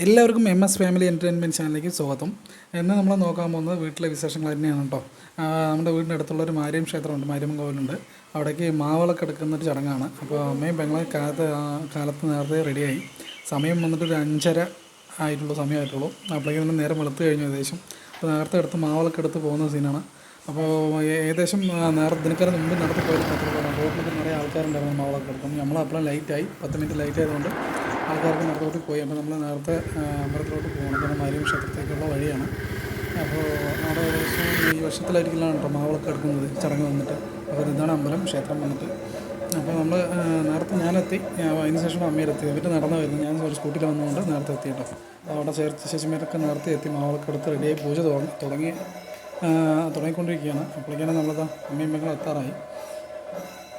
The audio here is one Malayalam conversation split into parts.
എല്ലാവർക്കും ഫാമിലി എൻ്റർടൈൻമെൻറ്റ് ചാനലിലേക്ക് സ്വാഗതം. ഇന്ന് നമ്മൾ നോക്കാൻ പോകുന്നത് വീട്ടിലെ വിശേഷങ്ങൾ തന്നെയാണ് കേട്ടോ. നമ്മുടെ വീടിൻ്റെ അടുത്തുള്ളൊരു മാരിയം ക്ഷേത്രമുണ്ട്, മാരിയമ്മൻ കോവിലുണ്ട്. അവിടേക്ക് മാവിളക്ക് എടുക്കുന്നൊരു ചടങ്ങാണ്. അപ്പോൾ അമ്മയും പെങ്ങളും കാലത്ത് നേരത്തെ റെഡിയായി. സമയം വന്നിട്ട് ഒരു 5:30 ആയിട്ടുള്ള സമയമായിട്ടുള്ളൂ. അപ്പോഴേക്കും തന്നെ നേരം വെളുത്ത് കഴിഞ്ഞു ഏകദേശം. അപ്പോൾ നേരത്തെ എടുത്ത് മാവിളക്ക് എടുത്ത് പോകുന്ന സീനാണ്. അപ്പോൾ ഏകദേശം ദിനക്കാലം മുമ്പ് നടത്തി പോയി റോഡിലൊക്കെ നിറയെ ആൾക്കാരുണ്ടായിരുന്നു മാവിളക്ക് എടുക്കും. നമ്മളപ്പോഴും ലേറ്റായി, 10 മിനിറ്റ് ലേറ്റ് ആയതുകൊണ്ട് ആൾക്കാർക്ക് നടത്തോട്ട് പോയി. അപ്പോൾ നമ്മൾ നേരത്തെ അമ്പലത്തിലോട്ട് പോകണം. കാരണം മാരിയം ക്ഷേത്രത്തേക്കുള്ള വഴിയാണ്. അപ്പോൾ അവിടെ ഏകദേശം ഈ വർഷത്തിലായിരിക്കില്ലാണ് കേട്ടോ മാവിളക്ക് എടുക്കുന്നത് ചടങ്ങ് വന്നിട്ട്. അപ്പോൾ ഇതാണ് അമ്പലം, ക്ഷേത്രം വന്നിട്ട്. അപ്പോൾ നമ്മൾ നേരത്തെ ഞാനെത്തി, അതിന് ശേഷം അമ്മയിലെത്തി. അവർ നടന്നു വരുന്നു, ഞാൻ ഒരു സ്കൂട്ടിയിൽ വന്നുകൊണ്ട് നേരത്തെ എത്തി കേട്ടോ. അവിടെ ചേച്ചിമാരൊക്കെ നേരത്തെ എത്തി മാവിളക്ക് എടുത്ത് റെഡിയായി പൂജ തുടങ്ങിക്കൊണ്ടിരിക്കുകയാണ്. അപ്പോഴേക്കാണ് നമ്മളത് അമ്മയും പെങ്ങളും എത്താറായി.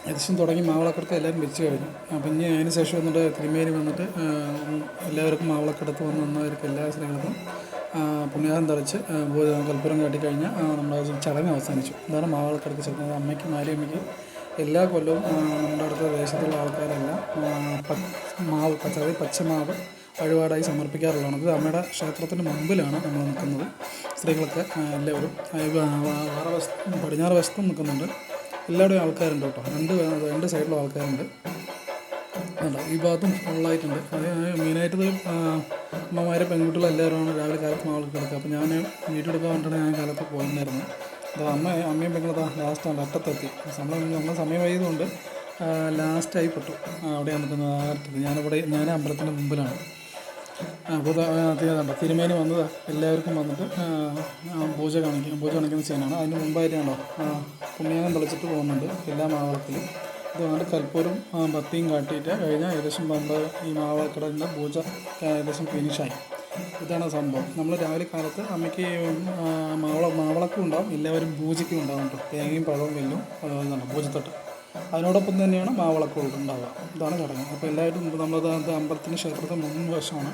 ഏകദേശം തുടങ്ങി മാവിളക്കെടുത്ത് എല്ലാവരും വെച്ച് കഴിഞ്ഞു. അപ്പം ഇനി അതിന് ശേഷം വന്നിട്ട് തിരുമേനി വന്നിട്ട് എല്ലാവർക്കും മാവിളക്കെടുത്ത് വന്നവർക്ക് എല്ലാ സ്ത്രീകൾക്കും പുണ്യാഹം തളിച്ച് കൽപ്പുരം കാട്ടിക്കഴിഞ്ഞാൽ നമ്മുടെ ചടങ്ങ് അവസാനിച്ചു. ഇതാണ് മാവിളക്കെടുത്ത് ചടങ്ങ്. അമ്മയ്ക്ക് മാരിയമ്മയ്ക്ക് എല്ലാ കൊല്ലവും നമ്മുടെ അടുത്ത ദേശത്തുള്ള ആൾക്കാരെല്ലാം പച്ചമാവ് വഴിപാടായി സമർപ്പിക്കാറുള്ളതാണ്. ഇത് അമ്മയുടെ ക്ഷേത്രത്തിന് മുമ്പിലാണ് നമ്മൾ നിൽക്കുന്നത്. സ്ത്രീകളൊക്കെ എല്ലാവരും പടിഞ്ഞാറ് വശത്തും നിൽക്കുന്നുണ്ട്. എല്ലാവരുടെയും ആൾക്കാരുണ്ട് കേട്ടോ. രണ്ട് സൈഡിലും ആൾക്കാരുണ്ട് കേട്ടോ. ഈ ഭാഗത്തും ഫുള്ളായിട്ടുണ്ട്. അത് മെയിനായിട്ടത് അമ്മമാരെ പെൺകുട്ടികളും എല്ലാവരുമാണ് രാവിലെ കാലത്ത് മാവിളക്ക് എടുക്കുക. അപ്പോൾ ഞാൻ വീട്ടിൽ എടുക്കാൻ വേണ്ടിയിട്ടാണ് ഞാൻ കാലത്ത് പോയിട്ടുണ്ടായിരുന്നു. അത് അമ്മയും പെങ്ങളതാ ലാസ്റ്റാണ് അറ്റത്തെത്തി. നമ്മൾ സമയം വൈകുന്നതുകൊണ്ട് ലാസ്റ്റായി പെട്ടു. അവിടെയാണ് നിൽക്കുന്നത്. ഞാൻ അമ്പലത്തിൻ്റെ മുമ്പിലാണ്. അപ്പോൾ തിരുമേനി വന്നത് എല്ലാവർക്കും വന്നിട്ട് പൂജ കാണിക്കുന്ന സീനാണ്. അതിന് മുമ്പായിട്ടാണോ പുണ്യാഹം തളിച്ചിട്ട് പോകുന്നുണ്ട് എല്ലാ മാവിളക്കിലും. ഇത് വന്നിട്ട് കൽപ്പൂരും ബത്തിയും കാട്ടിയിട്ട് കഴിഞ്ഞാൽ ഏകദേശം ഈ മാവിളക്കടലിൻ്റെ പൂജ ഏകദേശം ഫിനിഷായി. ഇതാണ് സംഭവം. നമ്മൾ രാവിലെ കാലത്ത് അമ്മയ്ക്ക് മാവിളക്കും ഉണ്ടാവും, എല്ലാവരും പൂജയ്ക്കും ഉണ്ടാവും കേട്ടോ. തേങ്ങയും പഴവും വെല്ലും ഇതാണ് പൂജത്തട്ട്. അതിനോടൊപ്പം തന്നെയാണ് മാവിളക്ക് ഉണ്ടാവുക. ഇതാണ് ചടങ്ങ്. അപ്പോൾ എല്ലാവരും നമ്മളത് അമ്പലത്തിൻ്റെ ക്ഷേത്രത്തിൽ മുൻവശമാണ്.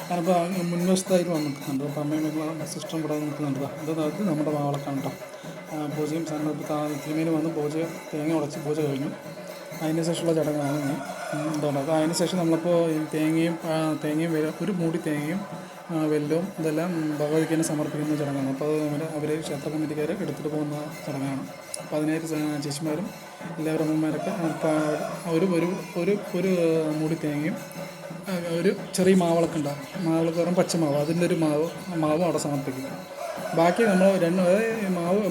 ഞാനിപ്പോൾ മുൻവശത്തായിട്ട് വന്ന് നിൽക്കുന്നുണ്ട്. അപ്പോൾ അമ്മയും സിസ്റ്റം കൂടെ നിൽക്കുന്നുണ്ട്. അത് നമ്മുടെ മാവിളക്കാണ് കേട്ടോ. പൂജയും തിരുമേനി വന്ന് തേങ്ങ ഉടച്ച് പൂജ കഴിഞ്ഞു. അതിന് ശേഷമുള്ള ചടങ്ങാണ് എന്താണ്. അപ്പോൾ അതിന് ശേഷം നമ്മളിപ്പോൾ തേങ്ങയും ഒരു മൂടി തേങ്ങയും വെല്ലവും ഇതെല്ലാം ഭഗവതിക്ക് സമർപ്പിക്കുന്ന ചടങ്ങാണ്. അപ്പോൾ അവർ ക്ഷേത്ര കമ്മിറ്റിക്കാർ എടുത്തിട്ട് പോകുന്ന ചടങ്ങാണ്. അപ്പോൾ അതിനായിട്ട് ചേച്ചിമാരും എല്ലാവരും അമ്മമാരൊക്കെ ഒരു മൂടി തേങ്ങയും ഒരു ചെറിയ മാവിളക്കുണ്ടാകും. മാവിളക്ക് പച്ചമാവ്, അതിൻ്റെ ഒരു മാവും അവിടെ സമർപ്പിക്കും. ബാക്കി നമ്മൾ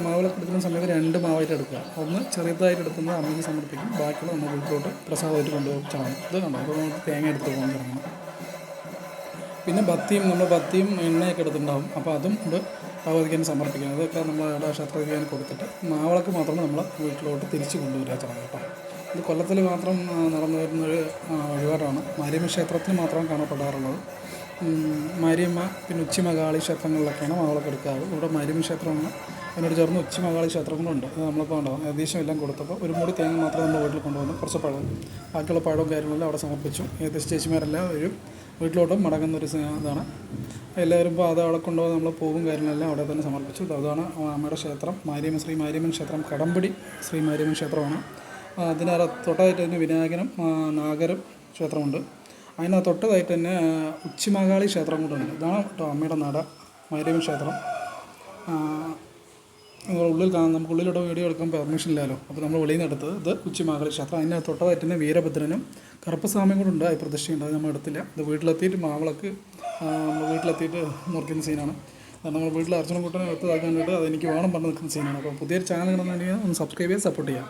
മാവിളക്ക് എടുക്കുന്ന സമയത്ത് 2 മാവായിട്ട് എടുക്കുക. ഒന്ന് ചെറുതായിട്ട് എടുക്കുന്നത് അമ്മയ്ക്ക് സമർപ്പിക്കും, ബാക്കിയുള്ള നമ്മൾ വീട്ടിലോട്ട് പ്രസാദമായിട്ട് കൊണ്ടുപോകും ചടങ്ങ്. ഇത് കണ്ടോ. അപ്പോൾ നമുക്ക് തേങ്ങ എടുത്ത് പോകുന്ന ചടങ്ങ്. പിന്നെ ബത്തിയും എണ്ണയൊക്കെ എടുത്തിട്ടുണ്ടാകും. അപ്പോൾ അതും ഇത് ഭഗവതിക്ക് സമർപ്പിക്കുന്നത്. അതൊക്കെ നമ്മൾ ക്ഷേത്രത്തിക്കാൻ കൊടുത്തിട്ട് മാവിളക്ക് മാത്രം നമ്മൾ വീട്ടിലോട്ട് തിരിച്ച് കൊണ്ടുവരിക ചടങ്ങ് കേട്ടോ. ഇത് കൊല്ലത്തിൽ മാത്രം നടന്നു വരുന്നൊരു വഴിപാടാണ്. മാരിയമ്മ ക്ഷേത്രത്തിൽ മാത്രം കാണപ്പെടാറുള്ളത്. മാരിയമ്മ പിന്നെ ഉച്ചിമകാളി ക്ഷേത്രങ്ങളിലൊക്കെയാണ് മാവിളക്ക് എടുക്കാറ്. ഇവിടെ മാരിയമ്മ ക്ഷേത്രമാണ്, അതിനോട് ചേർന്ന് ഉച്ചിമകാളി ക്ഷേത്രങ്ങളുണ്ട്. അത് നമ്മളിപ്പോൾ ഉണ്ടാകും ഏകദേശം എല്ലാം കൊടുത്തപ്പോൾ ഒരു മൂടി തേങ്ങ മാത്രം നമ്മൾ വീട്ടിൽ കൊണ്ടുവന്നു. കുറച്ച് പഴം, ബാക്കിയുള്ള പഴവും കാര്യങ്ങളെല്ലാം അവിടെ സമർപ്പിച്ചു. ഏകദേശം ചേച്ചിമാരെല്ലാം ഒരു വീട്ടിലോട്ടും മടങ്ങുന്നൊരു ഇതാണ്. എല്ലാവരും ഇപ്പോൾ അത് അവിടെ കൊണ്ടുപോകാൻ നമ്മൾ പൂവും കാര്യങ്ങളെല്ലാം അവിടെ തന്നെ സമർപ്പിച്ചു. അതാണ് അമ്മയുടെ ക്ഷേത്രം, ശ്രീ മാരിയമ്മൻ ക്ഷേത്രം, കടമ്പടി ശ്രീ മാരിയമ്മൻ ക്ഷേത്രമാണ്. തൊട്ടതായിട്ട് തന്നെ വിനായകനും നാഗരും ക്ഷേത്രമുണ്ട്. അതിന് തൊട്ടതായിട്ട് തന്നെ ഉച്ചിമകാളി ക്ഷേത്രം കൂടെ ഉണ്ട്. ഇതാണ് കേട്ടോ അമ്മയുടെ നട, മാരിയമ്മൻ ക്ഷേത്രം. ഉള്ളിൽ നമുക്ക് ഉള്ളിലോട്ട് വീഡിയോ എടുക്കാൻ പെർമിഷൻ ഇല്ലല്ലോ. അപ്പോൾ നമ്മൾ വെളിയിൽ നിന്ന് എടുത്തത് ഇത് ഉച്ചിമകാളി ക്ഷേത്രം. അതിന് തൊട്ടതായിട്ട് തന്നെ വീരഭദ്രനും കറുപ്പസ്വാമിയും കൂടെ ഉണ്ട്. അത് പ്രതിഷ്ഠയുണ്ട്, അത് നമ്മൾ എടുത്തില്ല. ഇത് വീട്ടിലെത്തിയിട്ട് മാവിളക്ക് മുറിക്കുന്ന സീനാണ്. അത് നമ്മൾ വീട്ടിൽ അർച്ചന കൂട്ടനെ എടുത്തതാക്കാൻ വേണ്ടിയിട്ട് അതെനിക്ക് വേണം പറഞ്ഞ് നിൽക്കുന്ന സീനാണ്. അപ്പോൾ പുതിയൊരു ചാനൽ കിടന്നുണ്ടെങ്കിൽ ഒന്ന് സബ്സ്ക്രൈബ് ചെയ്ത് സപ്പോർട്ട് ചെയ്യാം.